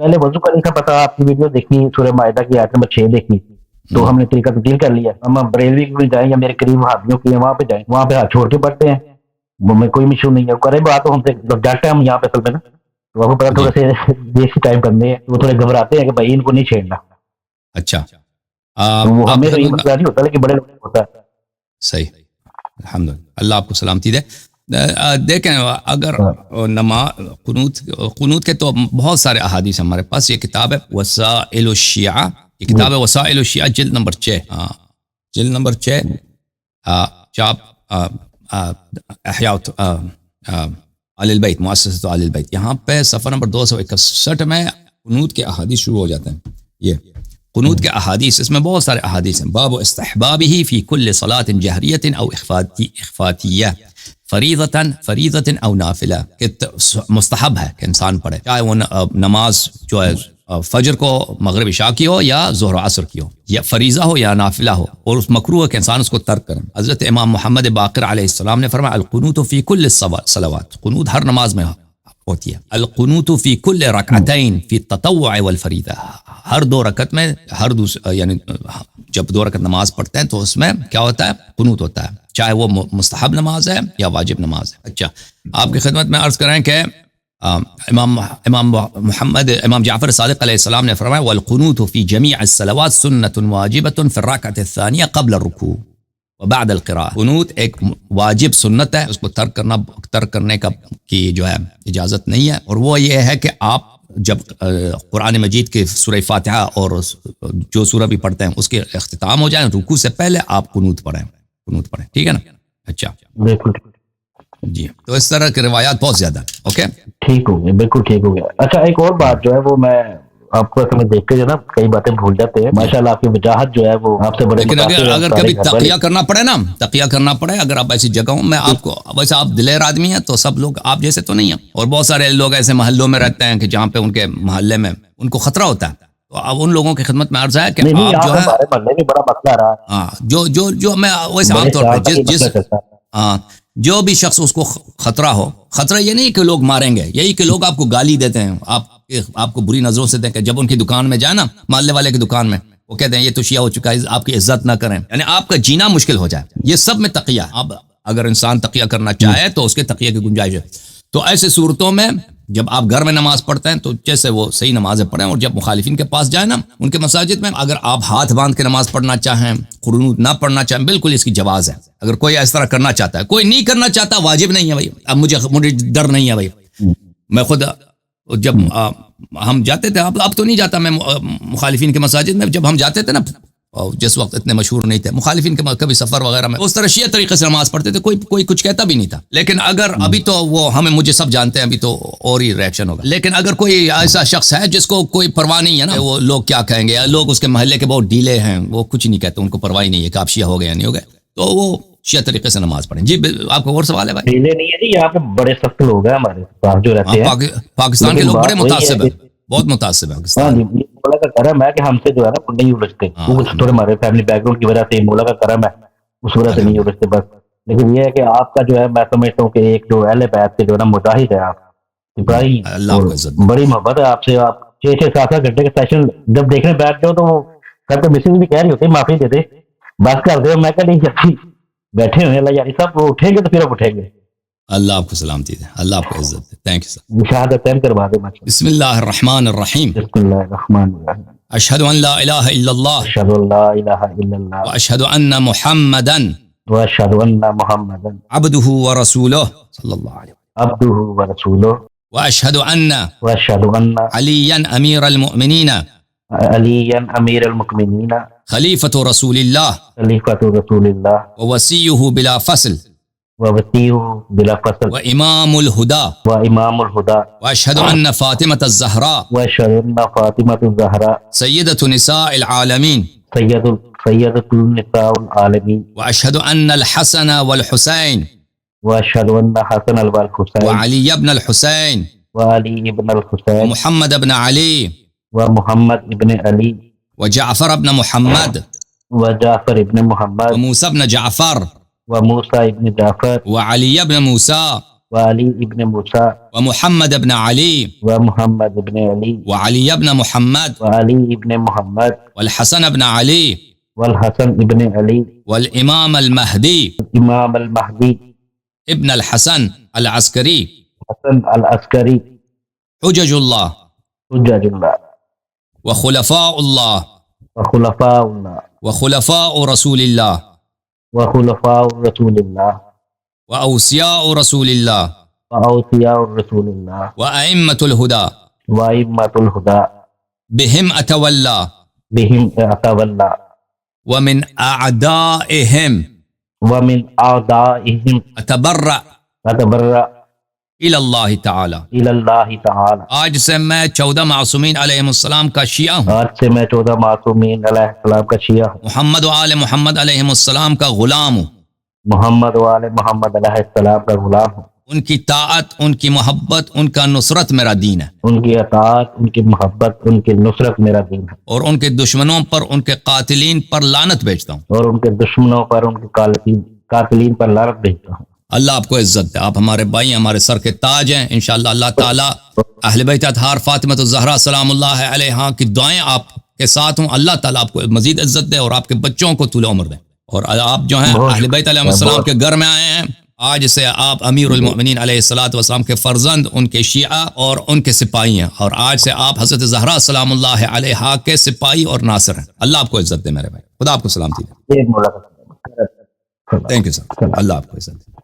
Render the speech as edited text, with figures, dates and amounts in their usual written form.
پہلے وضو کا نہیں تھا پتا، آپ کی ویڈیو دیکھی سورہ مائدہ کی آیت نمبر 6 دیکھی تو ہم نے طریقہ تبدیل کر لیا. ہم بریلوی کی جائیں یا میرے قریب وہابیوں کی وہاں پہ جائیں، وہاں پہ ہاتھ چھوڑ کے پڑھتے ہیں، وہ میں کوئی ایشو نہیں ہے. کرے بات تو ہم سے ڈرتے ہیں ہم یہاں پہ اصل میں نا، تو آپ کو پتا تھوڑے سے دیسی ٹائم کرنے ہیں، وہ تھوڑے گھبراتے ہیں کہ بھائی ان کو نہیں چھیڑنا. اچھا تو وہ آپ ہمیں کی تو یہ خدمت مسئلہ نہیں ہوتا لیکن بڑے لوگوں کو ہوتا ہے. صحیح، الحمدللہ، اللہ آپ کو سلامتی دے. دیکھیں اگر قنوت کے تو بہت سارے احادیث ہمارے پاس. یہ کتاب ہے وسائل الشیعہ، یہ کتاب ہے وسائل الشیعہ، جلد نمبر 6، جلد نمبر 6، چاپ احیاء آل البیت، مؤسسۃ آل البیت. یہاں پہ صفحہ نمبر 261 میں قنوت کے احادیث شروع ہو جاتے ہیں. یہ قنوت کے احادیث، اس میں بہت سارے احادیث ہیں. باب استحبابہ فی کل صلاۃ جہریۃ او اخفاتیہ فریضۃ او نافلہ، کہ مستحب ہے کہ انسان پڑھے، چاہے وہ نماز جو ہے فجر کو، مغرب عشاء کی ہو یا ظہر و عصر کی ہو، یا فریضہ ہو یا نافلہ ہو، اور اس مکروہ ہے کہ انسان اس کو ترک کرے. حضرت امام محمد باقر علیہ السلام نے فرمایا القنوت فی کل الصلوات، قنوت ہر نماز میں ہوتی ہے. القنوت فی کل رکعتین فی التطوع والفریضہ، ہر 2 رکعت میں، ہر یعنی جب 2 رکعت نماز پڑھتے ہیں تو اس میں کیا ہوتا ہے؟ قنوت ہوتا ہے، چاہے وہ مستحب نماز ہے یا واجب نماز ہے. اچھا، آپ کی خدمت میں عرض کریں کہ امام جعفر صادق علیہ السلام نے فرمایا والقنوت فی جمیع الصلوات سنۃ واجبۃ فی الرکعۃ الثانیہ قبل الرکوع وبعد القراءة. قنوت ایک واجب سنت ہے، اس کو ترک کرنے کی جو ہے اجازت نہیں ہے. اور وہ یہ ہے کہ آپ جب قرآن مجید کے سورہ فاتحہ اور جو سورہ بھی پڑھتے ہیں اس کے اختتام ہو جائیں، رکوع سے پہلے آپ قنوت پڑھیں، ٹھیک ہے نا؟ اچھا بالکل جی، تو اس طرح کی روایات بہت زیادہ ہیں. اوکے، ٹھیک ہو گیا، بالکل ٹھیک ہو گیا. اچھا ایک اور بات جو ہے وہ میں آپ کو اصل میں دیکھ کے جو ہے نا کئی باتیں بھول جاتے ہیں. ماشاءاللہ آپ کی وجاہت جو ہے وہ آپ سے بڑے لیکن متاثر ہیں اگر سارے کبھی گھر والے. تقیہ کرنا پڑے نا، تقیہ کرنا پڑے، اگر آپ ایسی جگہوں میں، آپ کو ویسے آپ دلیر آدمی ہیں تو سب لوگ آپ جیسے تو نہیں ہیں، اور بہت سارے لوگ ایسے محلوں میں رہتے ہیں کہ جہاں پہ ان کے محلے میں ان کو خطرہ ہوتا ہے. تو اب ان لوگوں کی خدمت میں عرض ہے کہ نہیں آپ جو ہے ہمارے محلے میں بڑا مسئلہ رہا ہے، ہاں، جو میں ویسے عام بڑے طور پہ سال تک یہ مسئلہ چلتا ہے. ہاں، جو بھی شخص اس کو خطرہ ہو، خطرہ یہ نہیں کہ لوگ ماریں گے، یہی کہ لوگ آپ کو گالی دیتے ہیں، آپ کو بری نظروں سے دیکھیں. جب ان کی دکان میں جائے نا، محلے والے کی دکان میں، وہ کہتے ہیں یہ تو شیعہ ہو چکا ہے، آپ کی عزت نہ کریں، یعنی آپ کا جینا مشکل ہو جائے. یہ سب میں تقیہ. اب اگر انسان تقیہ کرنا چاہے تو اس کے تقیہ کی گنجائش ہے. تو ایسے صورتوں میں جب آپ گھر میں نماز پڑھتے ہیں تو جیسے وہ صحیح نمازیں پڑھیں، اور جب مخالفین کے پاس جائیں نا، ان کے مساجد میں، اگر آپ ہاتھ باندھ کے نماز پڑھنا چاہیں، قنوت نہ پڑھنا چاہیں، بالکل اس کی جواز ہے. اگر کوئی اس طرح کرنا چاہتا ہے، کوئی نہیں کرنا چاہتا، واجب نہیں ہے بھائی. اب مجھے ڈر نہیں ہے بھائی، میں خود جب ہم جاتے تھے، اب تو نہیں جاتا میں مخالفین کے مساجد میں، جب ہم جاتے تھے نا، جس وقت اتنے مشہور نہیں تھے مخالفین کے، کبھی سفر وغیرہ میں، اس طرح شیعہ طریقے سے نماز پڑھتے تھے، کوئی کچھ کہتا بھی نہیں تھا. لیکن اگر ابھی تو وہ مجھے سب جانتے ہیں، ابھی تو اور ہی ریئیکشن ہوگا. لیکن اگر کوئی ایسا شخص ہے جس کو کوئی پرواہ نہیں ہے نا، وہ لوگ کیا کہیں گے، لوگ اس کے محلے کے بہت ڈیلے ہیں، وہ کچھ نہیں کہتے، ان کو پرواہ نہیں ہے کہ آپ شیعہ ہو گئے یا نہیں ہو گئے، تو وہ شیعہ طریقے سے نماز پڑھیں. جی آپ کو اور سوال ہے بھائی؟ ڈیلے نہیں ہے جی، یہاں پہ بڑے سخت لوگ ہیں ہمارے پاس جو رہتے ہیں. پاکستان کے لوگ بڑے متعصب ہیں، بہت متعصب ہیں ہاں پاکستان. جی، مولا کا کرم ہے کہ ہم سے جو ہے نا وہ نہیں الجھتے، وہ تھوڑے ہمارے فیملی بیک گراؤنڈ کی وجہ سے مولا کا کرم ہے، اس وجہ سے نہیں الجھتے بس. لیکن یہ ہے کہ آپ کا جو ہے میں سمجھتا ہوں کہ ایک جو اہل بیت کے جو ہے نا مجاہد ہے آپ ابراہیم، اللہ اور آپ کو عزت دے. بڑی محبت ہے آپ سے. آپ 6-7 گھنٹے کے سیشن جب دیکھنے بیٹھ جاؤ تو وہ کل تو مسنگ بھی کہہ رہی ہوتی معافی دے دے، بس کر دے. میں کہ نہیں جب بیٹھے ہوئے اللہ یاری صاحب، وہ اٹھیں گے تو پھر اب اٹھیں گے. اللہ آپ کو سلامتی دے، اللہ آپ کو عزت دے. Thank you sir. شہادتین کروا دے. بسم اللہ الرحمن الرحیم. بسم اللہ الرحمن الرحیم. اشہد ان لا الہ الا اللہ اشہد ان لا الہ الا اللہ واشہد ان محمدا واشہد ان محمدا عبدہ ورسولہ صلی اللہ علیہ وسلم عبدہ ورسولہ واشہد ان واشہد ان علیا امیر المؤمنین علی امیر المؤمنین خلیفۃ رسول اللہ خلیفۃ رسول اللہ ووصیہ بلا فصل ووصیہ بلا فصل وامام الہدی وامام الہدی واشہد ان فاطمۃ الزہراء واشہد ان فاطمۃ الزہراء سیدۃ نساء العالمین سیدۃ النساء العالمین واشہد ان الحسن والحسین واشہد ان حسن والحسین وعلی بن الحسین وعلی ابن الحسین ومحمد بن علی ومحمد ابن علی وجعفر بن محمد وجعفر ابن محمد وموسى بن جعفر وموسى ابن جعفر وعلي بن موسى وعلی ابن موسیٰ ومحمد ابن علی ومحمد ابن علی وعلی ابن محمد وعلی ابن محمد والحسن ابن علی والحسن ابن علی والامام المہدی امام المہدی ابن الحسن العسکری حسن العسکری حجج اللہ حجج اللہ وخلفاء اللہ وخلفاء اللہ وخلفاء رسول اللہ وخلفاء رسول اللہ واوصیاء رسول اللہ وأوصياء رسول الله وأئمة الهدى وأئمة الهدى بهم أتولى بهم أتولى ومن أعدائهم ومن أعدائهم أتبرأ أتبرأ إلى الله تعالى. إلى الله تعالى. آج سے میں 14 معصومین علیہ السلام کا شیعہ ہوں. آج سے میں 14 معصومین علیہ السلام کا شیعہ ہوں. محمد و آل محمد علیہ السلام کا غلام ہوں. محمد و آل محمد علیہ السلام کا غلام ہوں. ان کی طاعت، ان کی محبت، ان کا نصرت میرا دین ہے. ان کی اطاعت، ان کی محبت، ان کی نصرت میرا دین ہے. اور ان کے دشمنوں پر، ان کے قاتلین پر لعنت بھیجتا ہوں. اور ان کے دشمنوں پر، ان کے قاتلین پر لعنت بھیجتا ہوں. اللہ آپ کو عزت دے. آپ ہمارے بھائی، ہمارے سر کے تاج ہیں. انشاءاللہ اللہ تعالیٰ اہل بیت اطہار فاطمۃ الزہرا سلام اللہ علیہا کی دعائیں آپ کے ساتھ ہوں. اللہ تعالیٰ آپ کو مزید عزت دے اور آپ کے بچوں کو طول عمر دے. اور آپ جو ہیں اہل بیت علیہ السلام کے گھر میں آئے ہیں. آج سے آپ امیر المؤمنین علیہ الصلوۃ والسلام کے فرزند، ان کے شیعہ اور ان کے سپاہی ہیں. اور آج سے آپ حضرت زہرا سلام اللہ علیہا کے سپاہی اور ناصر ہیں. اللہ آپ کو عزت دے میرے بھائی. خدا آپ کو سلامتی دے. Thank you sir. اللہ آپ کو عزت دے.